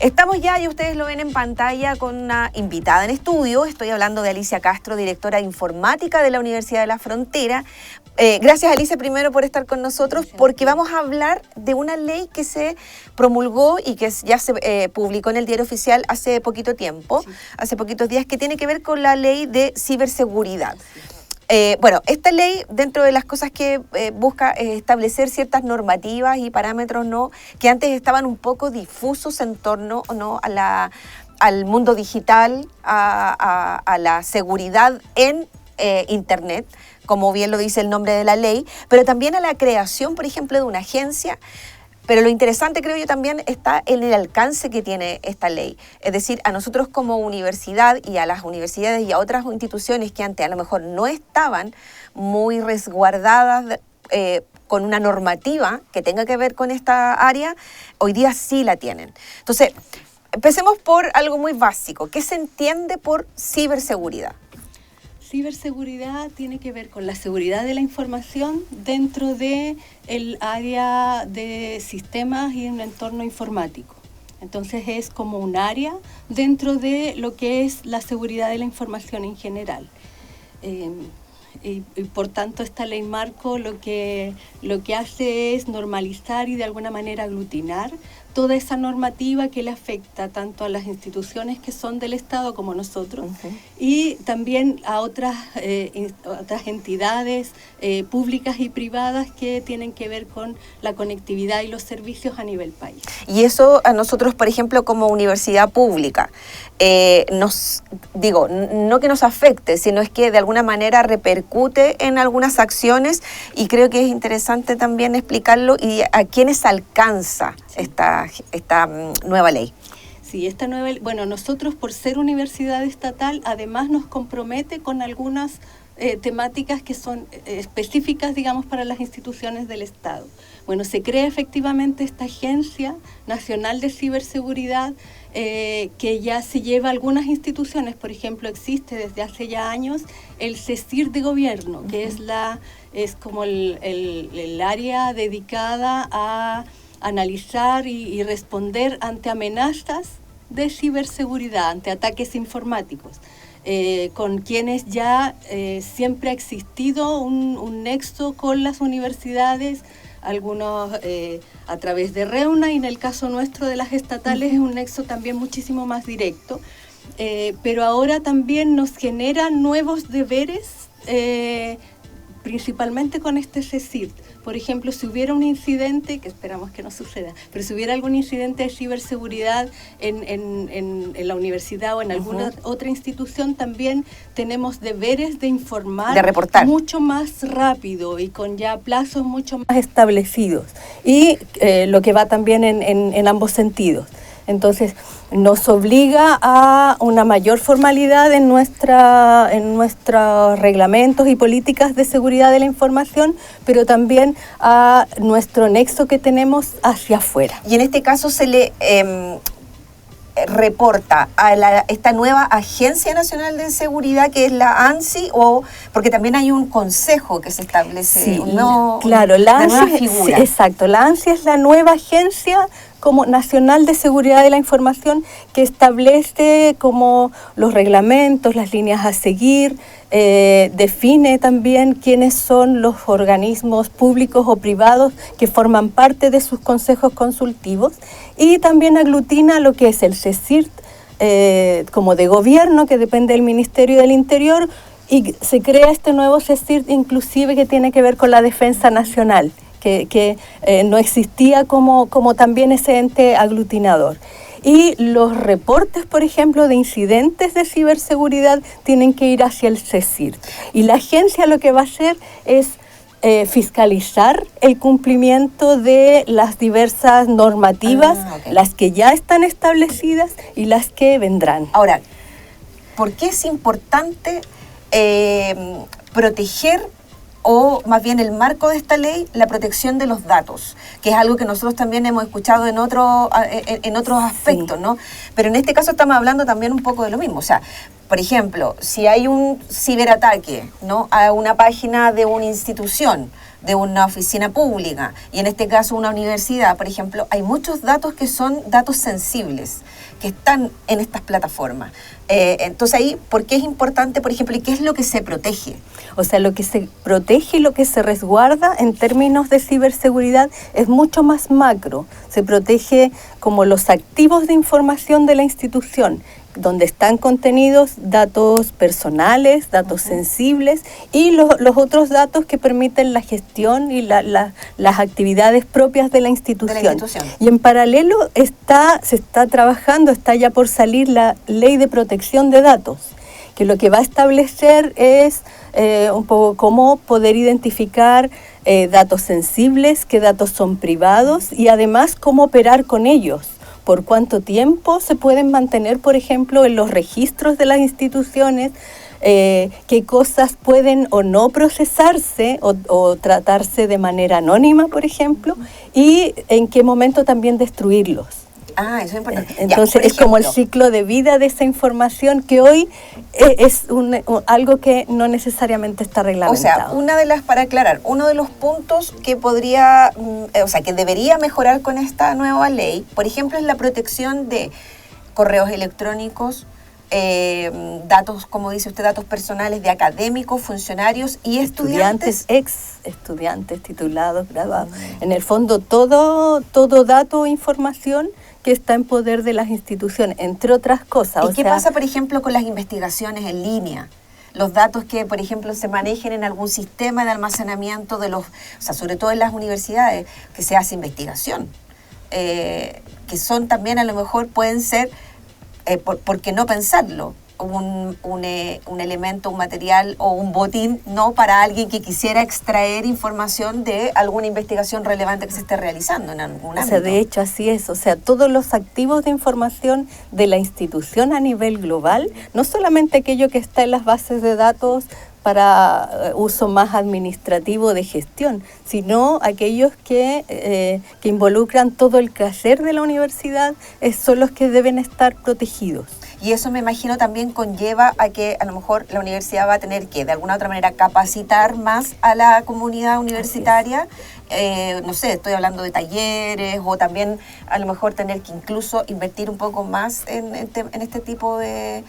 Estamos ya, y ustedes lo ven en pantalla, con una invitada en estudio. Estoy hablando de Alicia Castro, directora de Informática de la Universidad de la Frontera. Gracias, Alicia, primero por estar con nosotros, porque vamos a hablar de una ley que se promulgó y que ya se publicó en el Diario Oficial hace poquito tiempo, hace poquitos días, que tiene que ver con la ley de ciberseguridad. Bueno, esta ley, dentro de las cosas que busca establecer ciertas normativas y parámetros, ¿no?, que antes estaban un poco difusos en torno, ¿no?, al mundo digital, a la seguridad en Internet, como bien lo dice el nombre de la ley, pero también a la creación, por ejemplo, de una agencia. Pero lo interesante, creo yo, también está en el alcance que tiene esta ley. Es decir, a nosotros como universidad y a las universidades y a otras instituciones que antes a lo mejor no estaban muy resguardadas con una normativa que tenga que ver con esta área, hoy día sí la tienen. Entonces, empecemos por algo muy básico. ¿Qué se entiende por ciberseguridad? Ciberseguridad tiene que ver con la seguridad de la información dentro del área de sistemas y un entorno informático. Entonces es como un área dentro de lo que es la seguridad de la información en general. Y por tanto esta ley marco lo que hace es normalizar y de alguna manera aglutinar toda esa normativa que le afecta tanto a las instituciones que son del Estado como nosotros, y también a otras entidades públicas y privadas que tienen que ver con la conectividad y los servicios a nivel país. Y eso a nosotros, por ejemplo, como universidad pública, no que nos afecte, sino es que de alguna manera repercute en algunas acciones, y creo que es interesante también explicarlo y a quiénes alcanza esta nueva ley. Sí, nosotros, por ser universidad estatal, además nos compromete con algunas temáticas que son específicas, digamos, para las instituciones del Estado. Bueno, se crea efectivamente esta Agencia Nacional de Ciberseguridad que ya se lleva a algunas instituciones. Por ejemplo, existe desde hace ya años el CECIR de gobierno, que es como el área dedicada a analizar y responder ante amenazas de ciberseguridad, ante ataques informáticos, con quienes ya siempre ha existido un nexo con las universidades, algunos a través de REUNA, y en el caso nuestro de las estatales es un nexo también muchísimo más directo, pero ahora también nos genera nuevos deberes, principalmente con este CECIR. Por ejemplo, si hubiera un incidente, que esperamos que no suceda, pero si hubiera algún incidente de ciberseguridad en la universidad o en alguna otra institución, también tenemos deberes de informar, de reportar mucho más rápido y con ya plazos mucho más establecidos. Y lo que va también en ambos sentidos. Entonces, nos obliga a una mayor formalidad en nuestros reglamentos y políticas de seguridad de la información, pero también a nuestro nexo que tenemos hacia afuera. Y en este caso se le reporta a esta nueva Agencia Nacional de Seguridad, que es la ANSI, porque también hay un consejo que se establece. Sí, claro, la ANSI, figura. Sí, exacto, la ANSI es la nueva agencia como Nacional de Seguridad de la Información, que establece como los reglamentos, las líneas a seguir, define también quiénes son los organismos públicos o privados que forman parte de sus consejos consultivos, y también aglutina lo que es el CECIR como de gobierno, que depende del Ministerio del Interior, y se crea este nuevo CECIR inclusive que tiene que ver con la defensa nacional, que no existía como también ese ente aglutinador. Y los reportes, por ejemplo, de incidentes de ciberseguridad tienen que ir hacia el CECIR. Y la agencia lo que va a hacer es fiscalizar el cumplimiento de las diversas normativas, las que ya están establecidas y las que vendrán. Ahora, ¿por qué es importante proteger, o más bien el marco de esta ley, la protección de los datos, que es algo que nosotros también hemos escuchado en otros aspectos, ¿no? Pero en este caso estamos hablando también un poco de lo mismo. O sea, por ejemplo, si hay un ciberataque, ¿no?, a una página de una institución, de una oficina pública, y en este caso una universidad, por ejemplo, hay muchos datos que son datos sensibles, que están en estas plataformas. Entonces ahí, ¿por qué es importante, por ejemplo, y qué es lo que se protege? O sea, lo que se protege y lo que se resguarda en términos de ciberseguridad es mucho más macro. Se protege como los activos de información de la institución, donde están contenidos datos personales, datos sensibles y los otros datos que permiten la gestión y las actividades propias de la institución. Y en paralelo se está trabajando, está ya por salir la Ley de Protección de Datos, que lo que va a establecer es un poco cómo poder identificar datos sensibles, qué datos son privados y además cómo operar con ellos. Por cuánto tiempo se pueden mantener, por ejemplo, en los registros de las instituciones, qué cosas pueden o no procesarse o tratarse de manera anónima, por ejemplo, y en qué momento también destruirlos. Ah, eso es importante. Entonces es como el ciclo de vida de esa información que hoy es algo que no necesariamente está reglamentado. O sea, para aclarar, uno de los puntos que que debería mejorar con esta nueva ley, por ejemplo, es la protección de correos electrónicos, datos, como dice usted, datos personales de académicos, funcionarios y estudiantes. Estudiantes, titulados, graduados. En el fondo, todo dato o información que está en poder de las instituciones, entre otras cosas. ¿Y qué pasa, por ejemplo, con las investigaciones en línea? Los datos que, por ejemplo, se manejen en algún sistema de almacenamiento sobre todo en las universidades, que se hace investigación, que son también, a lo mejor, pueden ser, ¿por qué no pensarlo? Un elemento, un material o un botín, no para alguien que quisiera extraer información de alguna investigación relevante que se esté realizando en algún ámbito. O sea, de hecho, así es. O sea, todos los activos de información de la institución a nivel global, no solamente aquello que está en las bases de datos para uso más administrativo de gestión, sino aquellos que involucran todo el quehacer de la universidad, son los que deben estar protegidos. Y eso, me imagino, también conlleva a que a lo mejor la universidad va a tener que, de alguna u otra manera, capacitar más a la comunidad universitaria. No sé, estoy hablando de talleres, o también a lo mejor tener que incluso invertir un poco más en este tipo de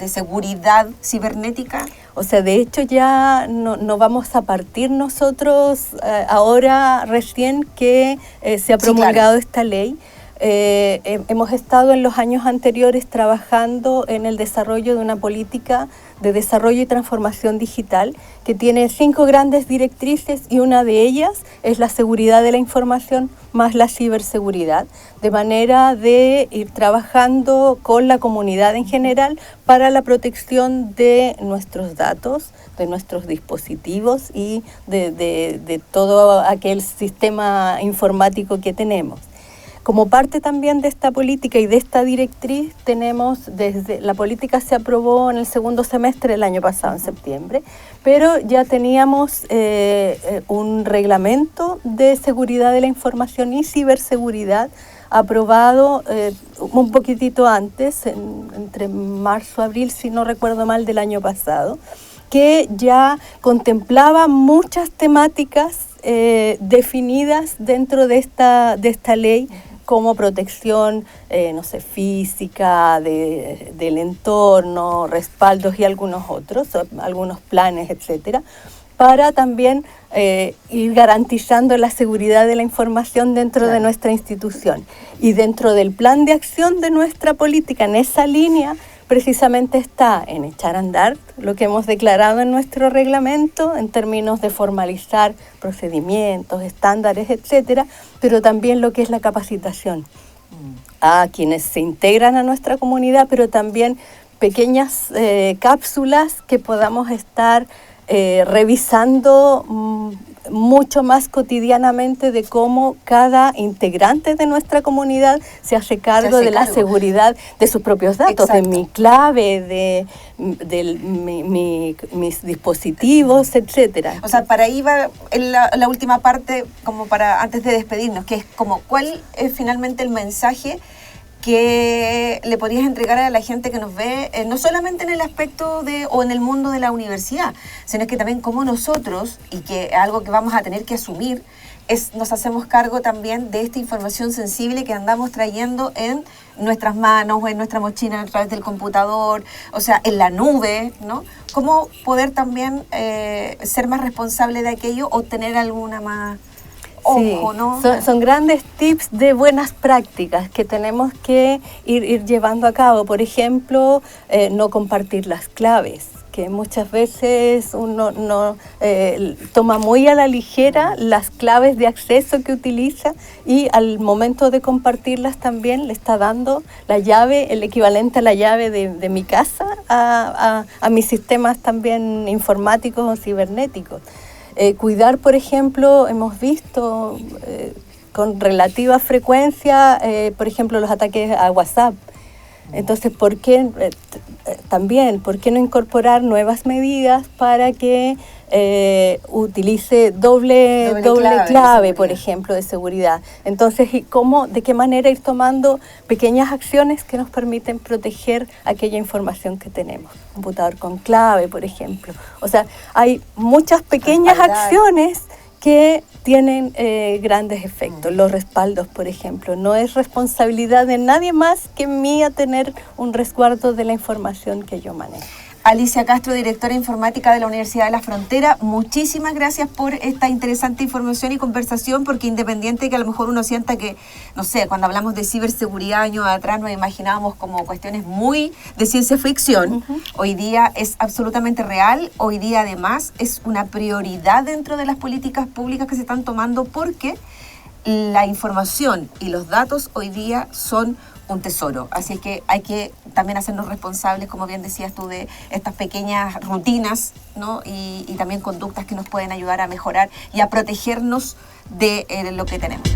seguridad cibernética. O sea, de hecho ya no vamos a partir nosotros ahora recién que se ha promulgado esta ley. Hemos estado en los años anteriores trabajando en el desarrollo de una política de desarrollo y transformación digital que tiene 5 grandes directrices, y una de ellas es la seguridad de la información más la ciberseguridad, de manera de ir trabajando con la comunidad en general para la protección de nuestros datos, de nuestros dispositivos y de todo aquel sistema informático que tenemos. Como parte también de esta política y de esta directriz, la política se aprobó en el segundo semestre del año pasado, en septiembre, pero ya teníamos un reglamento de seguridad de la información y ciberseguridad aprobado un poquitito antes, entre marzo y abril, si no recuerdo mal, del año pasado, que ya contemplaba muchas temáticas definidas dentro de esta ley, como protección, física, del entorno, respaldos y algunos otros, algunos planes, etcétera, para también ir garantizando la seguridad de la información dentro de nuestra institución. Y dentro del plan de acción de nuestra política, en esa línea, precisamente está en echar a andar lo que hemos declarado en nuestro reglamento en términos de formalizar procedimientos, estándares, etcétera, pero también lo que es la capacitación a quienes se integran a nuestra comunidad, pero también pequeñas cápsulas que podamos estar revisando mucho más cotidianamente de cómo cada integrante de nuestra comunidad se hace cargo de la seguridad de sus propios datos. Exacto. De mi clave, de mis dispositivos, etcétera. O sea, para ahí va la última parte, como para antes de despedirnos, que es como cuál es finalmente el mensaje que le podrías entregar a la gente que nos ve, no solamente en el aspecto o en el mundo de la universidad, sino que también como nosotros, y que algo que vamos a tener que asumir, nos hacemos cargo también de esta información sensible que andamos trayendo en nuestras manos o en nuestra mochila a través del computador, o sea, en la nube, ¿no? Cómo poder también ser más responsable de aquello o tener alguna más ojo, sí, ¿no? Son grandes tips de buenas prácticas que tenemos que ir llevando a cabo. Por ejemplo, no compartir las claves, que muchas veces uno no toma muy a la ligera las claves de acceso que utiliza y al momento de compartirlas también le está dando la llave, el equivalente a la llave de mi casa a mis sistemas también informáticos o cibernéticos. Cuidar, por ejemplo, hemos visto con relativa frecuencia, por ejemplo, los ataques a WhatsApp. Entonces, ¿por qué no incorporar nuevas medidas para que utilice doble clave, por ejemplo, de seguridad? Entonces, ¿de qué manera ir tomando pequeñas acciones que nos permiten proteger aquella información que tenemos? Computador con clave, por ejemplo. O sea, hay muchas pequeñas acciones que tienen grandes efectos. Los respaldos, por ejemplo, no es responsabilidad de nadie más que mía tener un resguardo de la información que yo manejo. Alicia Castro, directora informática de la Universidad de la Frontera, muchísimas gracias por esta interesante información y conversación, porque independiente de que a lo mejor uno sienta que, no sé, cuando hablamos de ciberseguridad años atrás nos imaginábamos como cuestiones muy de ciencia ficción, hoy día es absolutamente real, hoy día además es una prioridad dentro de las políticas públicas que se están tomando, porque la información y los datos hoy día son un tesoro, así que hay que también hacernos responsables, como bien decías tú, de estas pequeñas rutinas, ¿no? y también conductas que nos pueden ayudar a mejorar y a protegernos de lo que tenemos.